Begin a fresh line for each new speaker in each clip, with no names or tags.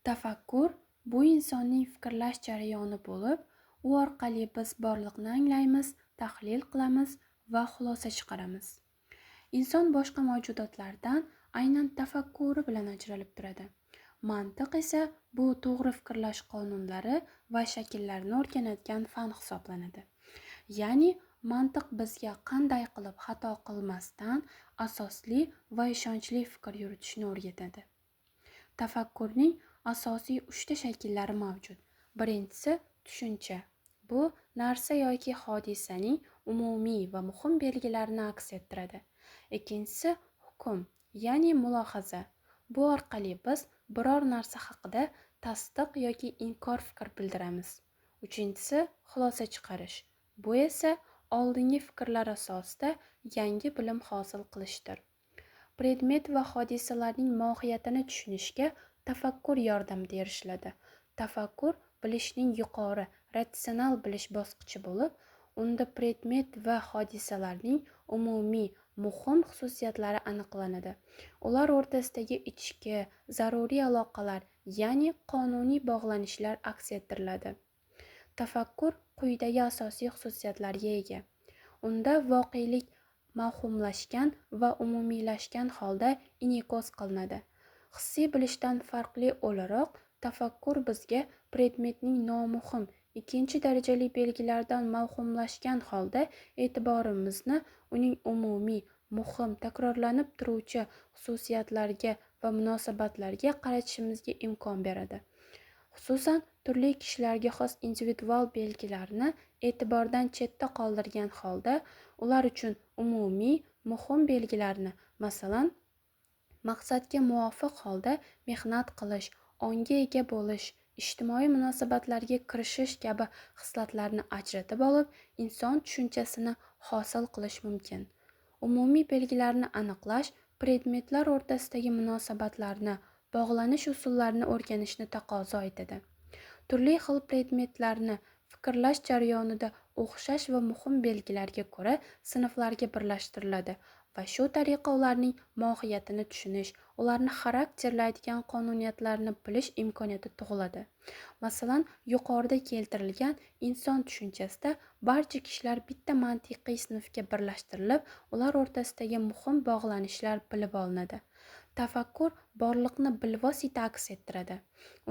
Tafakkur bu insonning fikrlash jarayoni bo'lib, u orqali biz borliqni anglaymiz, tahlil qilamiz va xulosa chiqaramiz. Inson boshqa mavjudotlardan aynan tafakkuri bilan ajralib turadi. Mantiq esa bu to'g'ri fikrlash qonunlari va shakllarini o'rganadigan fan hisoblanadi. Ya'ni mantiq bizga qanday qilib xato qilmasdan asosli va ishonchli fikr yuritishni o'rgatadi. Tafakkurning asosiy 3 shakllari mavjud. Birinchisi tushuncha. Bu narsa yoki hodisaning umumiy va muhim belgilarini aks ettiradi. Ikkinchisi hukm, ya'ni mulohaza. Bu orqali biz biror narsa haqida tasdiq yoki inkor fikr bildiramiz. Uchinchisi xulosa chiqarish. Bu esa oldingi fikrlar asosida yangi bilim hosil qilishdir. Predmet va hodisalarning mohiyatini tushunishga tafakkur yordamida erishiladi. Tafakkur bilishning yuqori, ratsional bilish bosqichi bo'lib, unda predmet va hodisalarning umumiy, muhim xususiyatlari aniqlanadi. Ular o'rtasidagi ichki, zaruriy aloqalar, ya'ni qonuniy bog'lanishlar aks ettiriladi. Tafakkur quyidagi asosiy xususiyatlarga ega. Unda voqelik mavhumlashgan va umumiylashgan holda inikoz qilinadi. Hissiy bilishdan farqli o'laroq, tafakkur bizga predmetning nomuhim, ikkinchi darajali belgilaridan mavhumlashgan holda e'tiborimizni uning umumiy, muhim, takrorlanib turuvchi xususiyatlariga va munosabatlarga qaratishimizga imkon beradi. Xususan, turli kishilarga xos individual belgilarni e'tibordan chetda qoldirgan holda, ular uchun umumiy, muhim belgilarni, masalan, maqsadga muvofiq holda mehnat qilish, ongga ega bo'lish, ijtimoiy munosabatlarga kirishish kabi xislatlarni ajratib olib, inson tushunchasini hosil qilish mumkin. Umumiy belgilarni aniqlash predmetlar o'rtasidagi munosabatlarni, bog'lanish usullarini o'rganishni taqozo etadi. Turli xil predmetlarni fikrlash jarayonida o'xshash va muhim belgilarga ko'ra sinflarga birlashtiriladi va shu tariqa ularning mohiyatini tushunish, ularni xarakterlaydigan qonuniyatlarni bilish imkoniyati tug'iladi. Masalan, yuqorida keltirilgan inson tushunchasida barcha kishilar bitta mantiqiy sinfga birlashtirilib, ular o'rtasidagi muhim bog'lanishlar bilib olinadi. Tafakkur borliqni bilvosita aks ettiradi.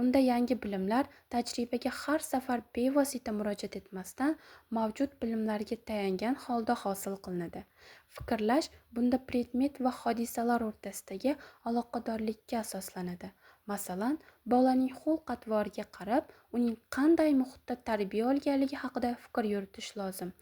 Unda yangi bilimlar tajribaga har safar bevosita murojaat etmasdan mavjud bilimlarga tayangan holda hosil qilinadi. Fikrlash bunda predmet va hodisalar o'rtasidagi aloqadorlikka asoslanadi. Masalan, bolaning xulq-atvoriga qarab, uning qanday muhitda tarbiya olganligi haqida fikr yuritish lozim.